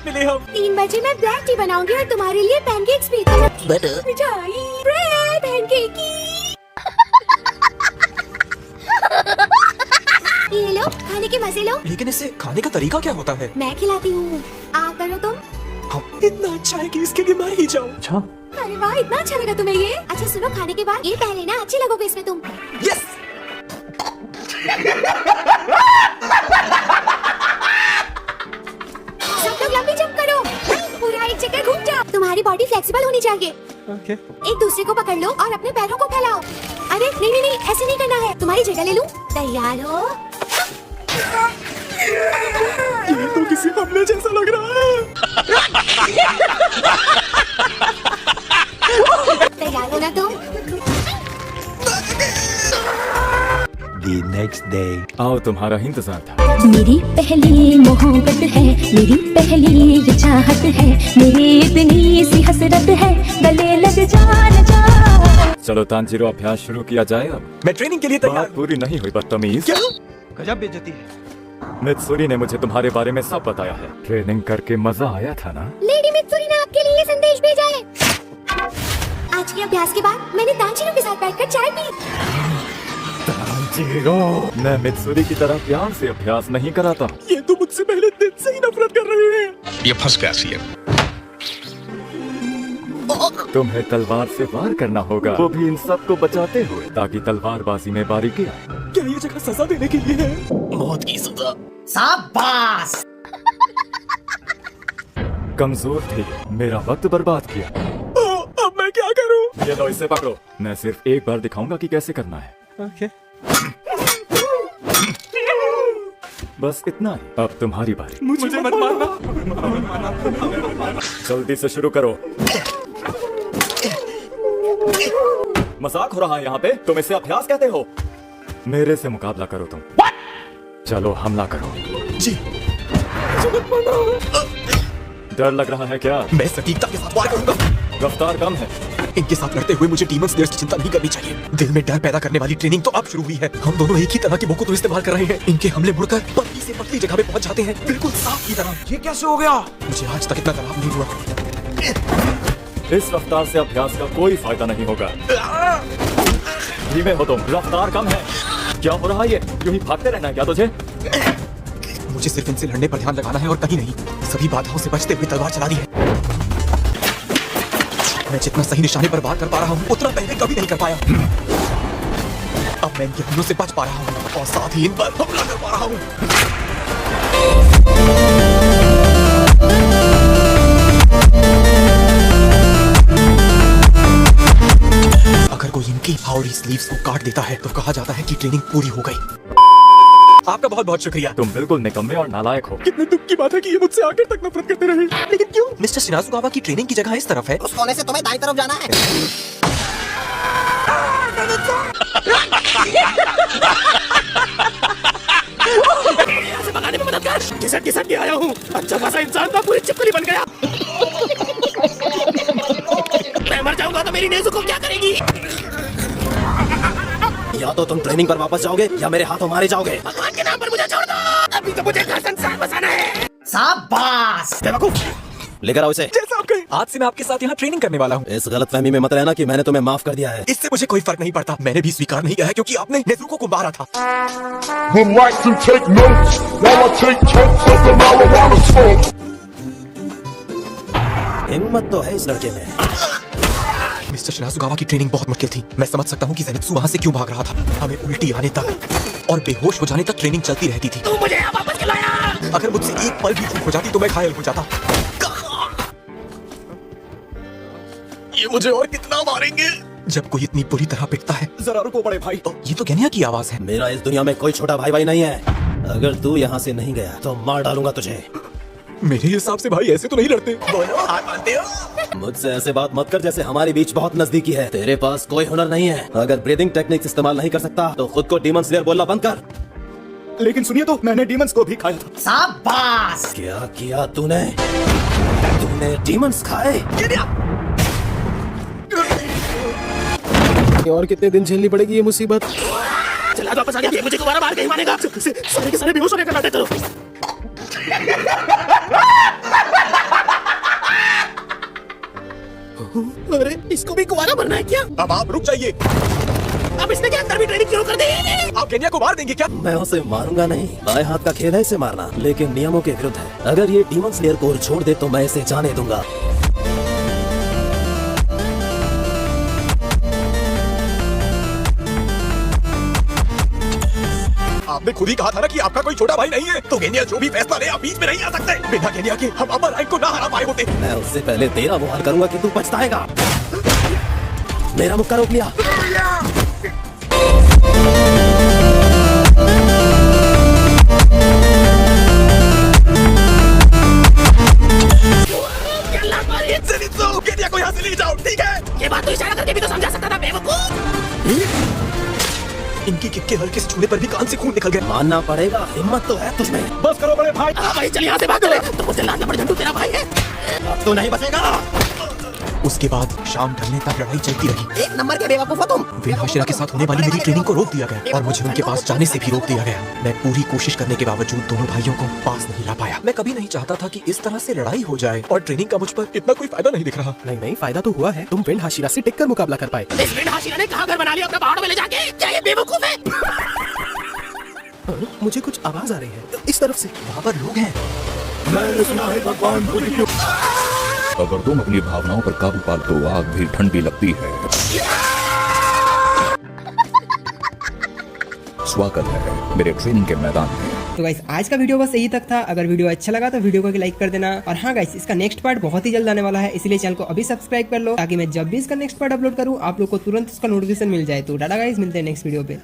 साथ मिले हम। 3 बजे मैं ब्लैक टी बनाऊंगी और तुम्हारे लिए पैनकेक्स भी। बटर मिठाई, ब्रेड, पैनकेक। ये लो, खाने के मजे लो। लेकिन इससे खाने का तरीका क्या होता है? मैं खिलाती हूँ, आप करो तुम। हम इतना अच्छा है कि इसके लिए मर ही जाऊं। अच्छा अरे वाह, इतना अच्छा लगा तुम्हें ये। अच्छा सुनो, खाने के बाद ये पहले ना, अच्छे लगोगे इसमें तुम। यस। सब लोग लंबी जंप करो, पूरा एक जगह घूम जाओ। तुम्हारी बॉडी फ्लेक्सिबल होनी चाहिए। ओके। एक दूसरे को पकड़ लो और अपने पैरों को फैलाओ। अरे नहीं नहीं नहीं, ऐसे नहीं करना है। तुम्हारी जगह ले लूं? तैयार हो? ये तो किसी हमले जैसा लग रहा है। तैयार हो ना तुम? The next day. आओ, तुम्हारा ही इंतजार था। मेरी पहली मोहब्बत है, मेरी पहली चाहत है, मेरी इतनी सी हसरत है, गले लग जा। चलो तांजीरो, अभ्यास शुरू किया जाए अब। मैं ट्रेनिंग के लिए तैयार। बात पूरी नहीं हुई बदतमीज। क्या? गजब बेइज्जती है। मित्सुरी ने मुझे तुम्हारे बारे में सब बताया है। ट्रेनिंग करके मजा आया था ना? लेडी मित्सुरी ने आपके लिए ये संदेश भेजा है। आज के अभ्यास के बाद मैंने तांजीरो के साथ बैठकर चाय पी। तांजीरो, मैं मित्सुरी की तरह प्यार से अभ्यास नहीं कराता। ये तो मुझसे पहले दिन से ही नफरत कर रहे हैं। ये फंस गया सी है। तुम्हें तलवार से वार करना होगा, वो भी इन सब को बचाते हुए, ताकि तलवारबाजी में बारीकी आए। क्या ये जगह सजा देने के लिए है? मौत की सजा। शाबाश। कमजोर थी, मेरा वक्त बर्बाद किया। अब मैं क्या करूं? ये लो, इसे पकड़ो। मैं सिर्फ एक बार दिखाऊंगा कि कैसे करना है। ओके। बस इतना ही। अब तुम्हारी बारी। मुझे मत मारना। जल्दी से शुरू करो। मजाक हो रहा है यहाँ पे? तुम इसे अभ्यास कहते हो? मेरे से मुकाबला करो तुम। चलो हमला करो। जी। मुझे मत मारना। डर लग रहा है क्या? मैं सटीकता के साथ वार करूंगा। रफ्तार कम है। इनके साथ लड़ते हुए मुझे डीमन स्लेयर्स की चिंता नहीं करनी चाहिए। दिल में डर पैदा करने वाली ट्रेनिंग तो अब शुरू हुई है। हम दोनों एक ही तरह की बोको तो इस्तेमाल कर रहे हैं। इनके हमले मुड़कर पतली से पतली जगह पे पहुंच जाते हैं, बिल्कुल साफ की तरह। ये कैसे हो गया? मुझे आज तक इतना तनाव नहीं हुआ। इस रफ्तार से अभ्यास का कोई फायदा नहीं होगा। धीमे हो तुम, रफ्तार कम है। क्या हो रहा है ये? यूं ही भागते रहना है क्या तुझे? मुझे सिर्फ इनसे लड़ने पर ध्यान लगाना है और कहीं नहीं। सभी बाधाओं से बचते हुए तलवार चला दी है। मैं जितना सही निशाने पर वार कर पा रहा हूँ, उतना पहले कभी नहीं कर पाया। अब मैं इनके हमलों से बच पा रहा हूँ और साथ ही इन पर हमला कर पा रहा हूँ। अगर कोई इनकी हाउडी स्लीव्स को काट देता है तो कहा जाता है कि ट्रेनिंग पूरी हो गई। आपका बहुत बहुत शुक्रिया। तुम बिल्कुल निकम्मे और नालायक हो। कितने दुख की बात है कि ये मुझसे आखिर तक नफरत करते रहे। लेकिन क्यों? मिस्टर शिनाजुकावा की ट्रेनिंग की जगह इस तरफ है। उस कोने से तुम्हें दाईं तरफ जाना है। से भगाने में मदद कर। घिसट के आया हूँ। अच्छा खासा इंसान था, पूरी चिपकली बन गया। मैं मर जाऊंगा तो मेरी नेज़ुको क्या करेगी? या तो तुम ट्रेनिंग पर वापस जाओगे या मेरे हाथों मारे जाओगे। भगवान के नाम पर मुझे छोड़ दो। अभी तो मुझे घर संसार बसाना है। शाबाश। बेवकूफ, लेकर आओ इसे। जैसा आप कहें। आज से मैं आपके साथ यहाँ ट्रेनिंग करने वाला हूँ। इस गलतफहमी में मत रहना कि मैंने तुम्हें माफ कर दिया है। इससे मुझे कोई फर्क नहीं पड़ता। मैंने भी स्वीकार नहीं किया है क्योंकि आपने नेज़ुको को मारा था। Relax and take notes while I take totes of the marijuana smoke. हिम्मत तो है इस लड़के में। मिस्टर शिनाजुकावा की ट्रेनिंग बहुत मुश्किल थी। मैं समझ सकता हूँ कि ज़ेनित्सु वहाँ से क्यों भाग रहा था। हमें उल्टी आने तक और बेहोश हो जाने तक ट्रेनिंग चलती रहती थी। तू मुझे यहाँ वापस क्यों लाया? अगर मुझसे एक पल भी चूक हो जाती तो मैं घायल हो जाता। ये मुझे और कितना मारेंगे? जब कोई इतनी बुरी तरह पिटता है। जरा रुको बड़े भाई। ये तो गेनिया की आवाज है। मेरा इस दुनिया में कोई छोटा भाई नहीं है। अगर तू यहाँ से नहीं गया तो मार डालूंगा तुझे। मेरे हिसाब से भाई ऐसे तो नहीं लड़ते। बोलो, हाथ मानते हो? मुझसे ऐसे बात मत कर जैसे हमारे बीच बहुत नजदीकी है। तेरे पास कोई हुनर नहीं है। अगर ब्रीदिंग टेक्निक्स इस्तेमाल नहीं कर सकता तो खुद को डीमन स्लेयर बोलना बंद कर। लेकिन सुनिए तो, मैंने डीमंस को भी खाया था। शाबाश। क्या किया तूने? तूने डीमंस खाए? और कितने दिन झेलनी पड़ेगी ये मुसीबत? चला वापस आ गया। ये मुझे दोबारा मार के ही मारेगा। सारे के सारे बेहोश होने का नाटक करो। अब आप रुक जाइए। अब इसने क्या अंदर भी ट्रेनिंग शुरू कर दी? आप केनिया को मार देंगे क्या? मैं उसे मारूंगा नहीं, बाएं हाथ का खेल है इसे मारना, लेकिन नियमों के विरुद्ध है। अगर ये डीमन स्लेयर कोर छोड़ दे तो मैं इसे जाने दूंगा। आपने खुद ही कहा था ना कि आपका कोई छोटा भाई नहीं है, तो केनिया जो भी फैसला ले आप बीच में नहीं आ सकते। बिना केनिया के हम अमर राइन को ना हरा पाए होते। मैं उससे पहले तेरा वो हाल करूंगा कि तू पछताएगा। मेरा मुक्का रोक लिया। ज़ेनित्सु, केनिया को यहाँ से ले जाओ, ठीक है? ये बात तो इशारा करके भी तो समझा सकता था बेवकूफ। इनकी किक के हल्के से छूने पर भी कान से खून निकल गया। मानना पड़ेगा, हिम्मत तो है तुझमें। बस करो बड़े भाई। भाई चल यहाँ से भाग ले। तो मुझसे लाना पड़ झंडू तेरा भाई है। अब तो नहीं बचेगा। उसके बाद शाम ढलने तक लड़ाई चलती रही। एक नंबर के बेवकूफ हो तुम। वेल हाशिरा के साथ होने वाली मेरी ट्रेनिंग को रोक दिया गया और मुझे उनके पास जाने से भी रोक दिया गया। मैं पूरी कोशिश करने के बावजूद दोनों भाइयों को पास नहीं ला पाया। मैं कभी नहीं चाहता था कि इस तरह से लड़ाई हो जाए और ट्रेनिंग का मुझ पर इतना कोई फायदा नहीं दिख रहा। नहीं, फायदा तो हुआ है। तुम विंड हाशिरा से टिककर मुकाबला कर पाए। इस विंड हाशिरा ने कहाँ घर बना लिया अपने पहाड़ों में ले जाके? क्या ये बेवकूफ है? मुझे कुछ आवाज आ रही है इस तरफ से। वहाँ पर लोग हैं। अगर तुम अपनी भावनाओं पर काबू पा तो आग भी ठंडी लगती है। स्वागत है मेरे ट्रेनिंग के मैदान में। तो गाइस आज का वीडियो बस यही तक था। अगर वीडियो अच्छा लगा तो वीडियो को लाइक कर देना। और हाँ गाइस, इसका नेक्स्ट पार्ट बहुत ही जल्द आने वाला है, इसलिए चैनल को अभी सब्सक्राइब कर लो ताकि मैं जब भी इसका नेक्स्ट पार्ट अपलोड करूँ आप लोग को तुरंत उसका नोटिफिकेशन मिल जाए। तो टाटा गाइस, मिलते हैं नेक्स्ट वीडियो पे।